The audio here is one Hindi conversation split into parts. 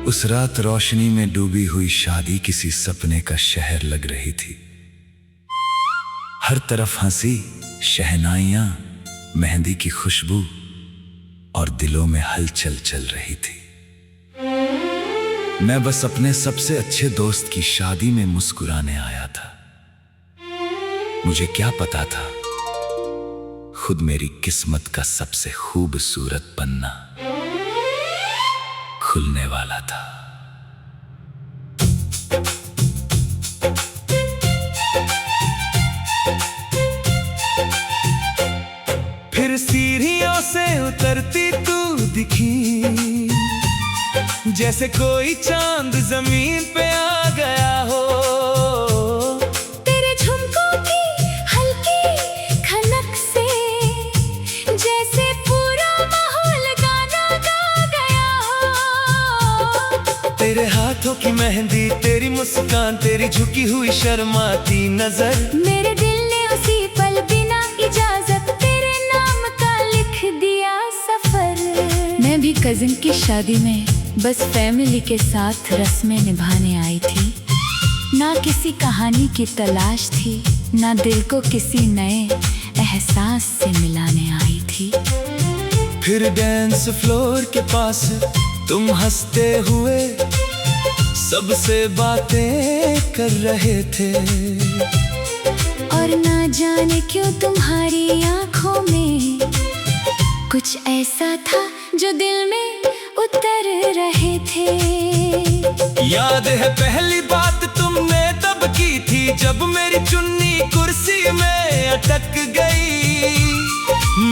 उस रात रोशनी में डूबी हुई शादी किसी सपने का शहर लग रही थी। हर तरफ हंसी, शहनाइयां, मेहंदी की खुशबू और दिलों में हलचल चल रही थी। मैं बस अपने सबसे अच्छे दोस्त की शादी में मुस्कुराने आया था। मुझे क्या पता था, खुद मेरी किस्मत का सबसे खूबसूरत पन्ना खुलने वाला था। फिर सीढ़ियों से उतरती तू दिखी, जैसे कोई चांद जमीन पे आ गया हो। तेरे झुमकों की हल्की खनक से जैसे पूरा माहौल गाना गा गया हो। तेरे हाथों की मेहंदी, तेरी मुस्कान, तेरी झुकी हुई शर्माती नजर, मेरे दिल ने उसी पल बिना इजाजत तेरे नाम का लिख दिया सफर। मैं भी कजिन की शादी में बस फैमिली के साथ रस्में निभाने आई थी। ना किसी कहानी की तलाश थी, ना दिल को किसी नए एहसास से मिलाने आई थी। फिर डांस फ्लोर के पास तुम हंसते हुए सबसे बातें कर रहे थे। और ना जाने क्यों तुम्हारी आंखों में कुछ ऐसा था जो दिल में उतर रहे थे। याद है पहली बात तुमने तब की थी, जब मेरी चुन्नी कुर्सी में अटक गई।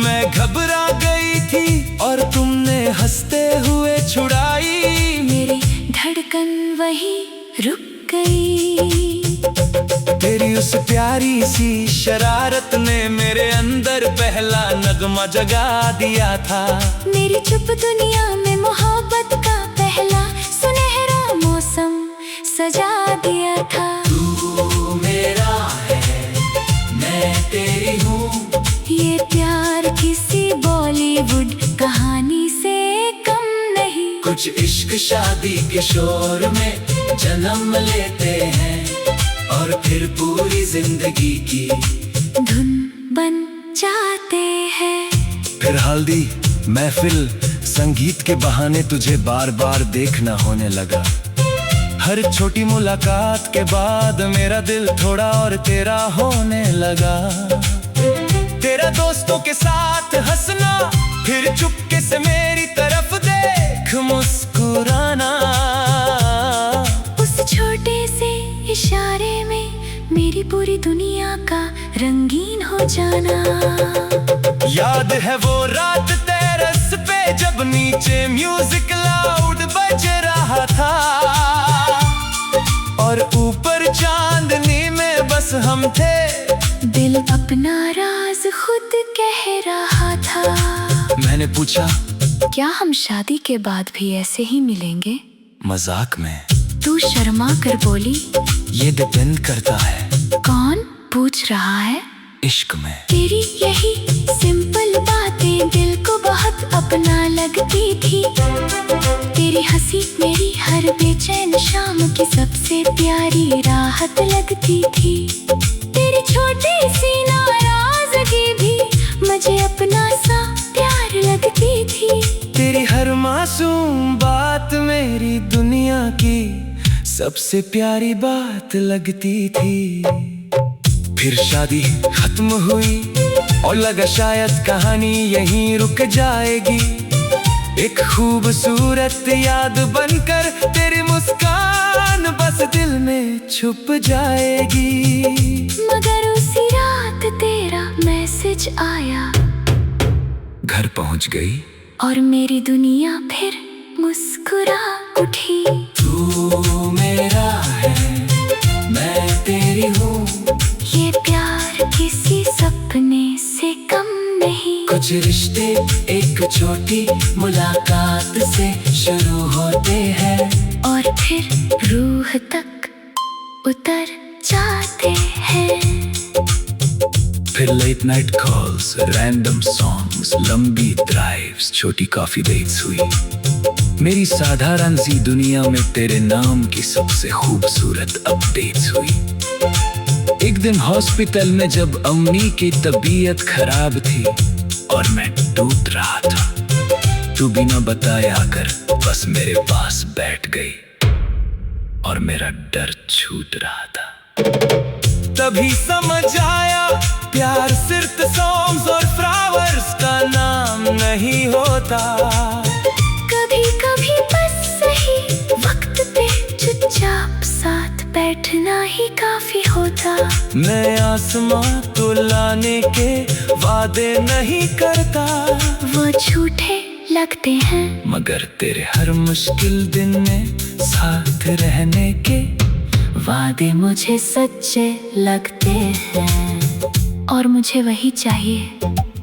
मैं घबरा गई थी और तुमने हंसते हुए छुड़ाई। मेरी धड़कन वहीं रुक गई। तेरी उस प्यारी सी शरारत ने मेरे अंदर पहला नगमा जगा दिया था। मेरी चुप दुनिया में मोहब्बत का पहला सुनहरा मौसम सजा दिया था। तू मेरा है, मैं तेरी हूँ। ये प्यार किसी बॉलीवुड कहानी से कम नहीं। कुछ इश्क शादी के शोर में जन्म लेते हैं और फिर पूरी जिंदगी की धुन बन जाते हैं। फिर हल्दी, महफिल, संगीत के बहाने तुझे बार बार देखना होने लगा। हर छोटी मुलाकात के बाद मेरा दिल थोड़ा और तेरा होने लगा। तेरा दोस्तों के साथ हंसना, फिर चुपके से मेरी तरफ देख मुस्कुराना। उस छोटे से इशारे में मेरी पूरी दुनिया का रंगीन हो जाना। याद है वो रात टेरेस पे जब नीचे म्यूजिक लाउड बज रहा था और ऊपर चांदनी में बस हम थे। दिल अपना राज खुद कह रहा था। मैंने पूछा, क्या हम शादी के बाद भी ऐसे ही मिलेंगे? मजाक में। तू शर्मा कर बोली, ये डिपेंड करता है। कौन पूछ रहा है? इश्क में। तेरी यही सिंपल बातें दिल को बहुत अपना लगती थी। तेरी हंसी मेरी हर बेचैन शाम की सबसे प्यारी राहत लगती थी। तेरी छोटी सी नाराजगी भी मुझे अपना सा प्यार लगती थी। तेरी हर मासूम बात मेरी दुनिया की सबसे प्यारी बात लगती थी। फिर शादी खत्म हुई और लगा शायद कहानी यहीं रुक जाएगी। एक खूबसूरत याद बनकर तेरी मुस्कान बस दिल में छुप जाएगी। मगर उसी रात तेरा मैसेज आया, घर पहुंच गई और मेरी दुनिया फिर मुस्कुरा उठी। तू मेरा है, मैं तेरी हूँ। ये प्यार किसी सपने से कम नहीं। कुछ रिश्ते एक छोटी मुलाकात से शुरू होते हैं और फिर रूह तक उतर जाते हैं। फिर late night calls, random songs, लंबी ड्राइव्स, छोटी कॉफी डेट्स हुई। मेरी साधारण सी दुनिया में तेरे नाम की सबसे खूबसूरत अपडेट्स हुई। एक दिन हॉस्पिटल में जब अम्मी की तबीयत खराब थी और मैं टूट रहा था, तू बिना बताए आकर बस मेरे पास बैठ गई और मेरा डर छूट रहा था। तभी समझ आया प्यार सिर्फ सॉन्ग्स और फ्लावर्स का नाम नहीं होता। कभी कभी बस सही वक्त पे चुपचाप साथ बैठना ही काफी होता। मैं आसमां तो लाने के वादे नहीं करता, वो झूठे लगते हैं, मगर तेरे हर मुश्किल दिन में साथ रहने के वादे मुझे सच्चे लगते हैं। और मुझे वही चाहिए,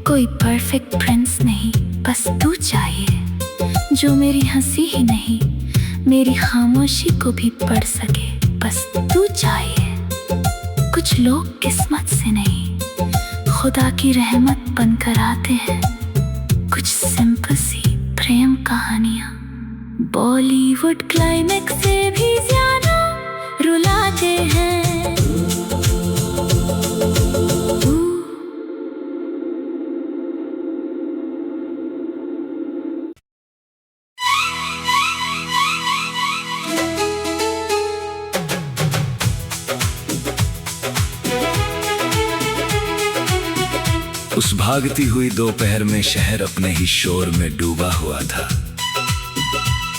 कोई परफेक्ट प्रिंस नहीं, बस तू चाहिए जो मेरी हंसी ही नहीं, मेरी खामोशी को भी पढ़ सके, बस तू चाहिए। कुछ लोग किस्मत से नहीं, खुदा की रहमत बनकर आते हैं। कुछ सिंपल सी प्रेम कहानियां बॉलीवुड क्लाइमेक्स से भी ज्यादा रुलाते हैं। उस भागती हुई दोपहर में शहर अपने ही शोर में डूबा हुआ था।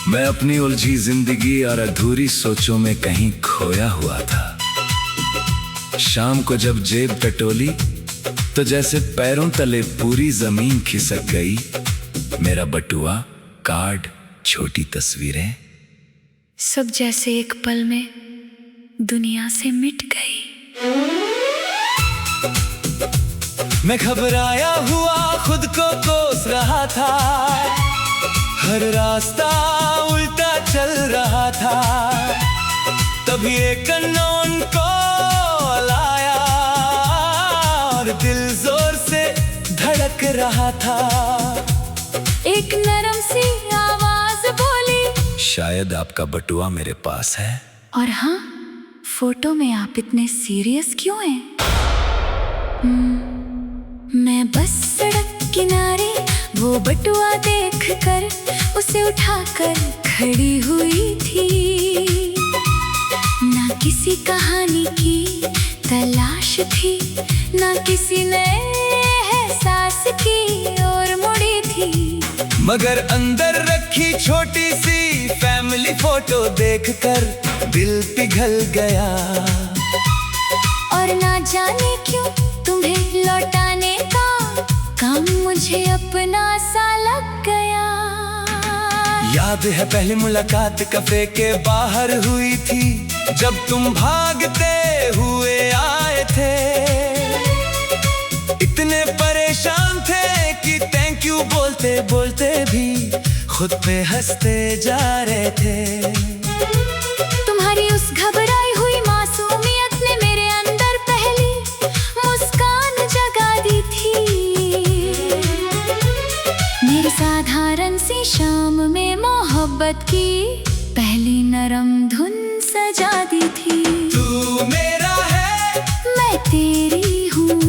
मैं अपनी उलझी जिंदगी और अधूरी सोचों में कहीं खोया हुआ था। शाम को जब जेब टटोली तो जैसे पैरों तले पूरी जमीन खिसक गई। मेरा बटुआ, कार्ड, छोटी तस्वीरें, सब जैसे एक पल में दुनिया से मिट गई। मैं घबराया हुआ खुद को कोस रहा था, हर रास्ता उल्टा चल रहा था। तभी एक अननोन कॉल आया और दिल जोर से धड़क रहा था। एक नरम सी आवाज बोली, शायद आपका बटुआ मेरे पास है। और हाँ, फोटो में आप इतने सीरियस क्यों हैं? मैं बस सड़क किनारे वो बटुआ देखकर उसे उठाकर खड़ी हुई थी। ना किसी कहानी की तलाश थी, ना किसी नए एहसास की ओर मुड़ी थी, मगर अंदर रखी छोटी सी फैमिली फोटो देखकर दिल पिघल गया। और ना जाने क्यों तुम्हें लौटाने का काम मुझे अपना सा लग गया। याद है पहली मुलाकात कैफे के बाहर हुई थी, जब तुम भागते हुए आए थे। इतने परेशान थे कि थैंक यू बोलते बोलते भी खुद पे हंसते जा रहे थे। तुम्हारी उस घबराई हुई मासूमियत ने मेरे अंदर पहली मुस्कान जगा दी थी। मेरी साधारण सी शाम में मोहब्बत की पहली नरम धुन सजा दी थी। तू मेरा है, मैं तेरी हूँ,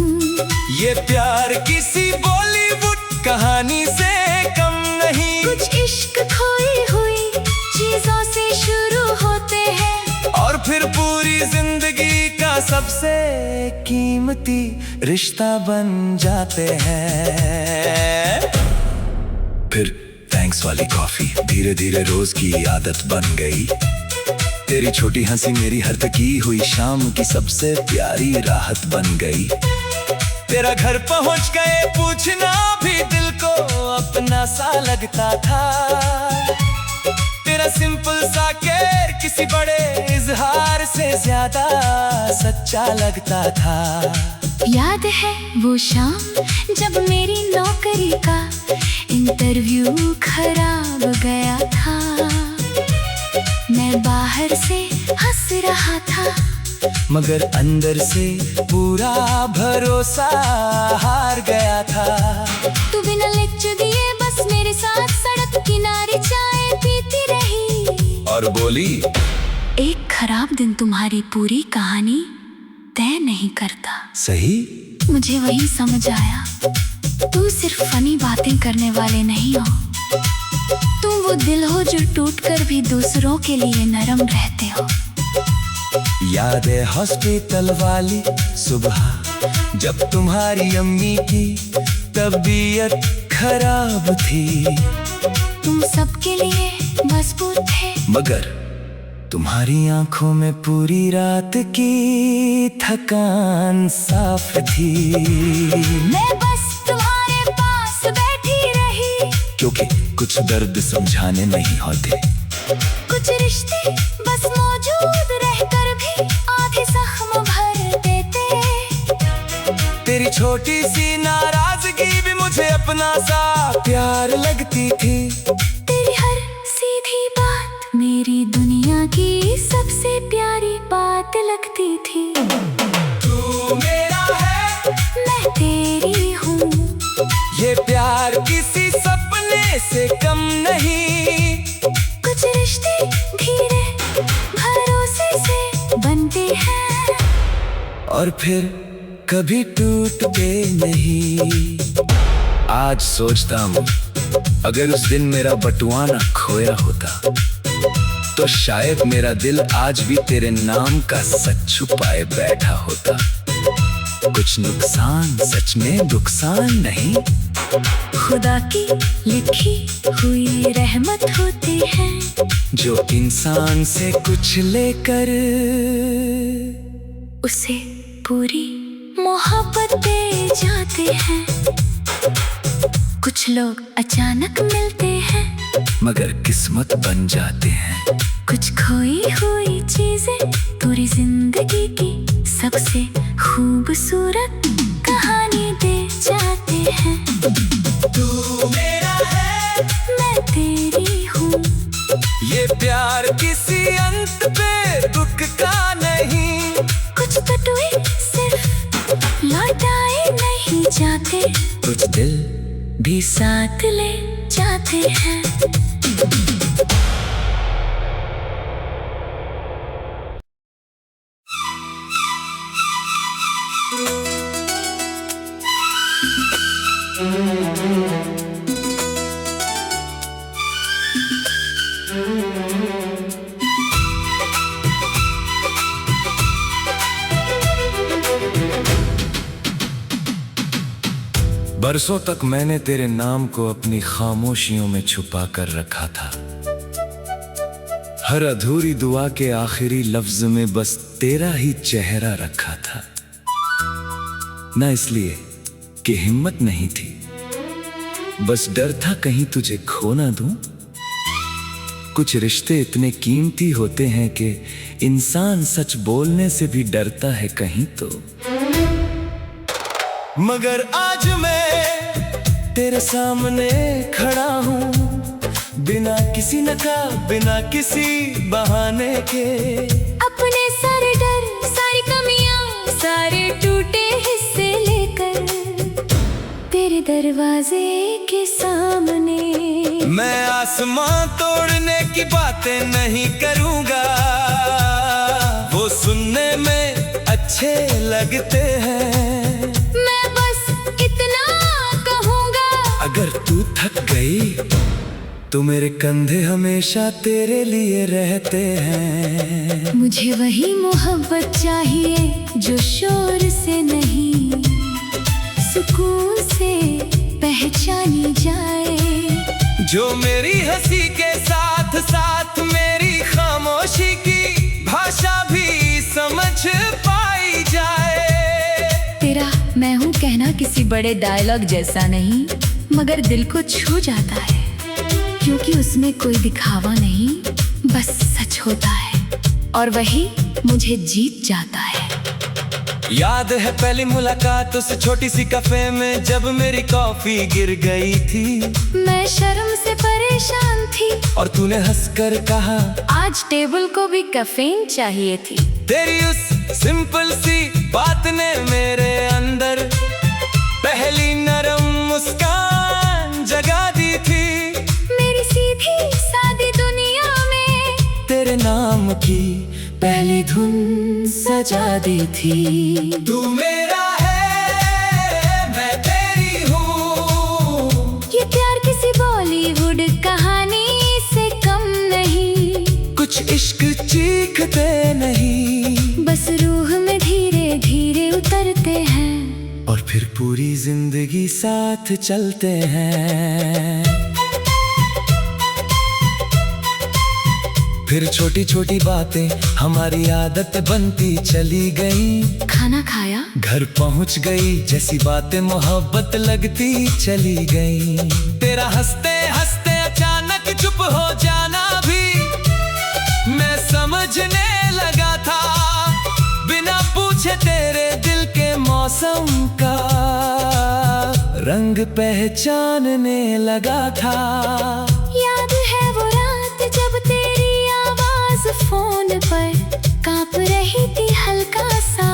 ये प्यार किसी बॉलीवुड कहानी से कम नहीं। कुछ इश्क खोई हुई चीजों से शुरू होते हैं और फिर पूरी जिंदगी का सबसे कीमती रिश्ता बन जाते हैं। फिर थैंक्स वाली कॉफी धीरे धीरे रोज की आदत बन गई। तेरी छोटी हंसी मेरी हर थकी हुई शाम की सबसे प्यारी राहत बन गई। तेरा घर पहुंच गए पूछना भी दिल को अपना सा लगता था। तेरा सिंपल सा केयर किसी बड़े इजहार से ज्यादा सच्चा लगता था। याद है वो शाम जब मेरी नौकरी का इंटरव्यू खराब गया था। मैं बाहर से हंस रहा था, मगर अंदर से पूरा भरोसा हार गया था। तू बिना लेक्चर दिए बस मेरे साथ सड़क किनारे चाय पी और बोली, एक खराब दिन तुम्हारी पूरी कहानी तय नहीं करता। सही। मुझे वही समझ आया, तू सिर्फ फनी बातें करने वाले नहीं हो, तुम वो दिल हो जो टूटकर भी दूसरों के लिए नरम रहते हो। याद है हॉस्पिटल वाली सुबह, जब तुम्हारी अम्मी की तबीयत खराब थी। तुम सबके लिए मजबूत थे, मगर तुम्हारी आंखों में पूरी रात की थकान साफ थी। मैं बस तुम्हारे पास बैठी रही, क्योंकि कुछ दर्द समझाने नहीं होते, कुछ रिश्ते बस मौजूद रहकर भी आधे जख्म भर देते। तेरी छोटी सी नाराजगी भी मुझे अपना सा प्यार लगती थी। तेरी हर सीधी बात मेरी दुनिया की सबसे प्यारी बात लगती थी। तू मेरा है, मैं तेरी हूँ, ये प्यार किसी सपने से कम नहीं। कुछ रिश्ते धीरे भरोसे से बनते हैं, और फिर कभी टूटते नहीं। आज सोचता हूँ, अगर उस दिन मेरा बटुआना खोया होता तो शायद मेरा दिल आज भी तेरे नाम का सच छुपाए बैठा होता। कुछ नुकसान सच में नुकसान नहीं, खुदा की लिखी हुई रहमत होती है, जो इंसान से कुछ लेकर उसे पूरी मोहब्बत दे जाते हैं। कुछ लोग अचानक मिलते हैं, मगर किस्मत बन जाते हैं। कुछ खोई हुई चीजें पूरी जिंदगी की सबसे खूबसूरत कहानी दे जाते हैं। तू मेरा है, मैं तेरी हूँ, ये प्यार किसी अंत पे रुकता नहीं। कुछ बटुए सिर्फ लौटाए नहीं जाते, कुछ दिल भी साथ ले जाते हैं। बरसों तक मैंने तेरे नाम को अपनी खामोशियों में छुपा कर रखा था। हर अधूरी दुआ के आखिरी लफ्ज में बस तेरा ही चेहरा रखा था। ना इसलिए कि हिम्मत नहीं थी, बस डर था कहीं तुझे खो ना दूं। कुछ रिश्ते इतने कीमती होते हैं कि इंसान सच बोलने से भी डरता है कहीं तो। मगर आज मैं तेरे सामने खड़ा हूँ, बिना किसी नकाब, बिना किसी बहाने के। अपने सारे डर, सारी कमियां, सारे टूटे हिस्से लेकर तेरे दरवाजे के सामने। मैं आसमां तोड़ने की बातें नहीं करूँगा, वो सुनने में अच्छे लगते हैं। मैं बस इतना कहूँगा, अगर तू थक गई तो मेरे कंधे हमेशा तेरे लिए रहते हैं। मुझे वही मोहब्बत चाहिए जो शोर से नहीं, सुकून से पहचानी जाए। जो मेरी हंसी के साथ साथ मेरी खामोशी की भाषा भी समझ पाई जाए। तेरा मैं हूँ कहना किसी बड़े डायलॉग जैसा नहीं, मगर दिल को छू जाता है, क्योंकि उसमें कोई दिखावा नहीं, बस सच होता है और वही मुझे जीत जाता है। याद है पहली मुलाकात उस छोटी सी कैफे में, जब मेरी कॉफी गिर गई थी। मैं शर्म से परेशान थी और तूने हंसकर कहा, आज टेबल को भी कैफीन चाहिए थी। तेरी उस सिंपल सी बात ने मेरे अंदर पहली नरम मुस्कान जगा दी थी। मेरी सीधी सादी दुनिया में की पहली धुन सजा दी थी। तू मेरा है मैं तेरी हूँ, ये प्यार किसी बॉलीवुड कहानी से कम नहीं। कुछ इश्क चीखते नहीं, बस रूह में धीरे धीरे उतरते हैं और फिर पूरी जिंदगी साथ चलते हैं। फिर छोटी छोटी बातें हमारी आदत बनती चली गई। खाना खाया, घर पहुंच गई जैसी बातें मोहब्बत लगती चली गई। तेरा हंसते हंसते अचानक चुप हो जाना भी मैं समझने लगा था। बिना पूछे तेरे दिल के मौसम का रंग पहचानने लगा था। याद है वो रात जब तेरी आवाज फोन पर कांप रही थी हल्का सा।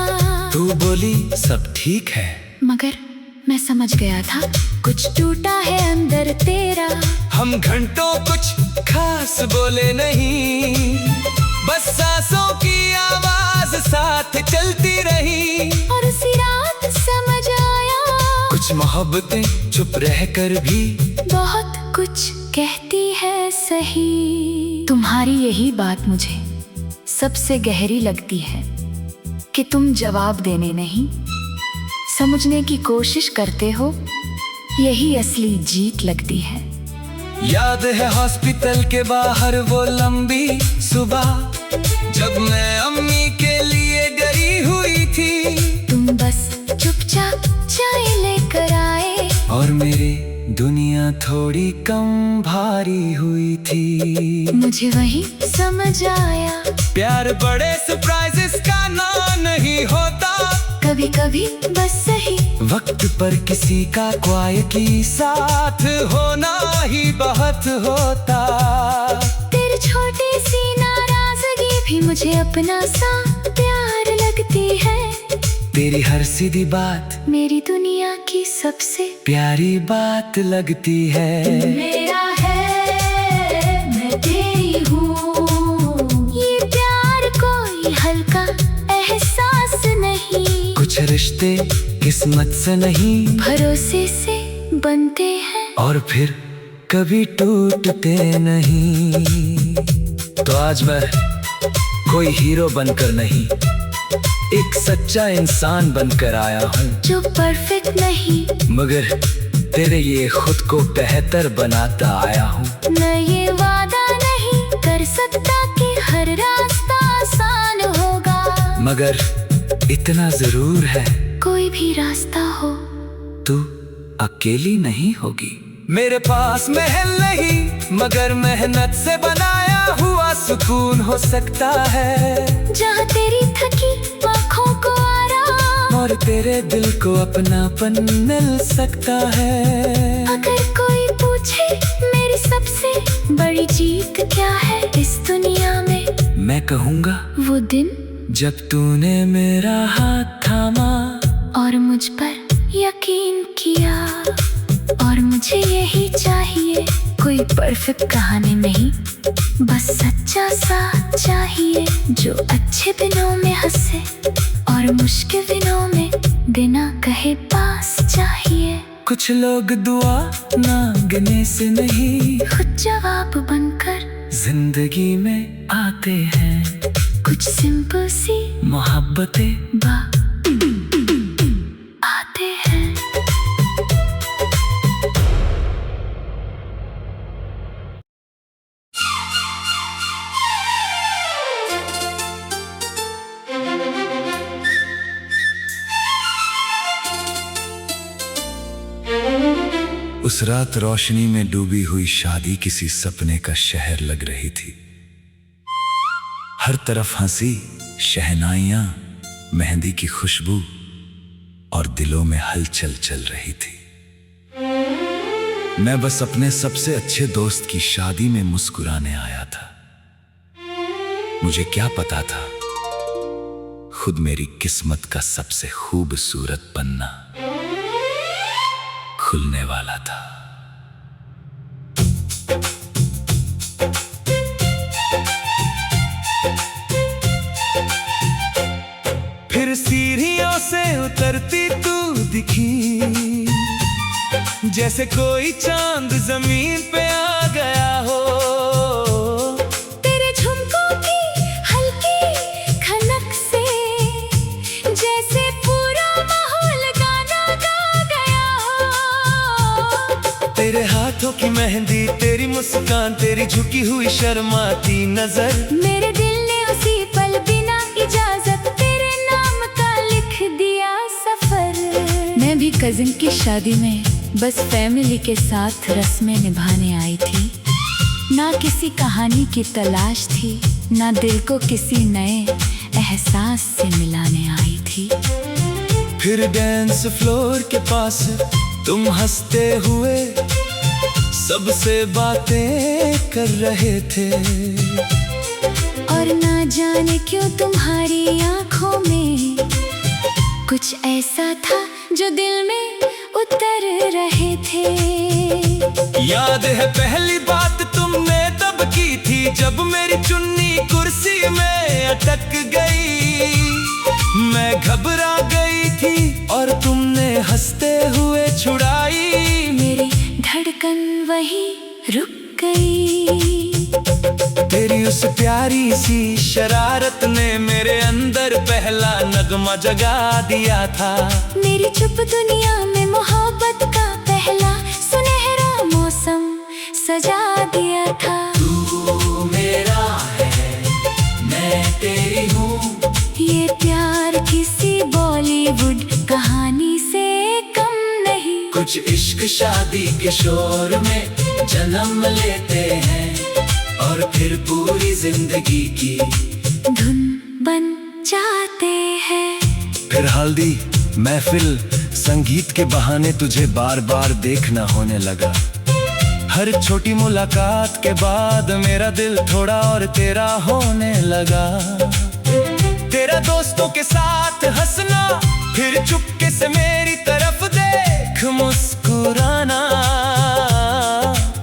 तू बोली सब ठीक है, मगर मैं समझ गया था कुछ टूटा है अंदर तेरा। हम घंटों कुछ खास बोले नहीं, बस सांसों की आवाज साथ चलती रही। और उसी रात समझ आया कुछ मोहब्बतें चुप रहकर भी बहुत कुछ कहती है सही। तुम्हारी यही बात मुझे सबसे गहरी लगती है कि तुम जवाब देने नहीं, समझने की कोशिश करते हो। यही असली जीत लगती है। याद है हॉस्पिटल के बाहर वो लंबी सुबह, जब मैं अम्मी के लिए डरी हुई थी। तुम बस चुपचाप चाय लेकर आए और मेरी दुनिया थोड़ी कम भारी हुई थी। मुझे वही समझ आया प्यार बड़े सरप्राइजेस का नाम नहीं होता। कभी कभी बस सही वक्त पर किसी का क्वाइटली साथ होना ही बहुत होता। तेरी छोटी सी नाराजगी भी मुझे अपना सा प्यार लगती है। तेरी हर सीधी बात मेरी दुनिया की सबसे प्यारी बात लगती है। मेरा है मैं तेरी हूँ, ये प्यार कोई हल्का एहसास नहीं। कुछ रिश्ते किस्मत से नहीं, भरोसे से बनते हैं और फिर कभी टूटते नहीं। तो आज मैं कोई हीरो बनकर नहीं, एक सच्चा इंसान बनकर आया हूँ, जो परफेक्ट नहीं मगर तेरे ये खुद को बेहतर बनाता आया हूँ। मैं ये वादा नहीं कर सकता कि हर रास्ता आसान होगा, मगर इतना जरूर है कोई भी रास्ता हो तू अकेली नहीं होगी। मेरे पास महल नहीं, मगर मेहनत से बनाया हुआ सुकून हो सकता है। जहाँ तेरी थकी आँखों को आराम और तेरे दिल को अपनापन मिल सकता है। अगर कोई पूछे मेरी सबसे बड़ी जीत क्या है इस दुनिया में, मैं कहूँगा वो दिन जब तूने मेरा हाथ थामा और मुझ पर यकीन किया। और मुझे यही चाहिए, कोई परफेक्ट कहानी नहीं, बस सच्चा साथ चाहिए, जो अच्छे दिनों में हंसे और मुश्किल दिनों में बिना कहे पास चाहिए। कुछ लोग दुआ मांगने से नहीं, खुद जवाब बनकर जिंदगी में आते हैं। कुछ सिंपल सी मोहब्बतें आते हैं। उस रात रोशनी में डूबी हुई शादी किसी सपने का शहर लग रही थी। हर तरफ हंसी, शहनाइयां, मेहंदी की खुशबू और दिलों में हलचल चल रही थी। मैं बस अपने सबसे अच्छे दोस्त की शादी में मुस्कुराने आया था। मुझे क्या पता था खुद मेरी किस्मत का सबसे खूबसूरत पन्ना खुलने वाला था। फिर सीढ़ियों से उतरती तू दिखी, जैसे कोई चांद जमीन पे आ गया हो। तेरे झुमकों की हल्की खनक से जैसे पूरा माहौल गाना गा गया हो। तेरे हाथों की मेहंदी, तेरी मुस्कान, तेरी झुकी हुई शर्माती नजर, मेरे दिल ने उसी पल बिना इजाजत तेरे नाम का लिख दिया सफर। मैं भी कजिन की शादी में बस फैमिली के साथ रस्में निभाने आई थी। ना किसी कहानी की तलाश थी, ना दिल को किसी नए एहसास से मिलाने आई थी। फिर डांस फ्लोर के पास तुम हंसते हुए सबसे बातें कर रहे थे, और ना जाने क्यों तुम्हारी आंखों में कुछ ऐसा था जो दिल में उतर रहे थे। याद है पहली बात तुमने तब की थी, जब मेरी चुन्नी कुर्सी में अटक गई। मैं घबरा गई थी और तुमने हंसते हुए छुड़ाई। मेरी धड़कन वहीं रुक गई। तेरी उस प्यारी सी शरारत ने मेरे अंदर पहला नगमा जगा दिया था। मेरी चुप दुनिया में मोहब्बत का पहला सुनहरा मौसम सजा दिया था। तू मेरा है, मैं तेरी हूँ। ये प्यार किसी बॉलीवुड कहानी से कम नहीं। कुछ इश्क शादी के शोर में जन्म लेते हैं और फिर पूरी जिंदगी की धुन बन जाते हैं। फिर हल्दी महफिल संगीत के बहाने तुझे बार बार देखना होने लगा। हर छोटी मुलाकात के बाद मेरा दिल थोड़ा और तेरा होने लगा। तेरा दोस्तों के साथ हंसना, फिर चुपके से मेरी तरफ देख मुस्कुराना।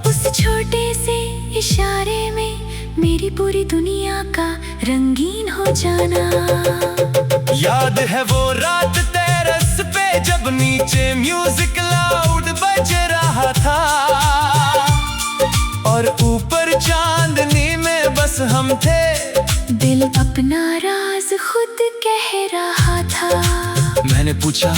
उस छोटे से इशारे में मेरी पूरी दुनिया का रंगीन हो जाना। याद है वो रात टेरेस पे जब नीचे म्यूजिक लाउड बज रहा था और ऊपर चांदनी में बस हम थे। दिल अपना राज खुद कह रहा था। मैंने पूछा,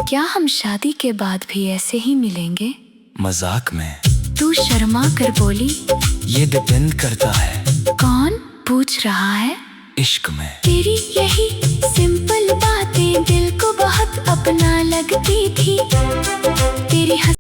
क्या हम शादी के बाद भी ऐसे ही मिलेंगे? मजाक में। तू शर्मा कर बोली, ये डिपेंड करता है। कौन पूछ रहा है? इश्क में। तेरी यही सिंपल बातें दिल को बहुत अपना लगती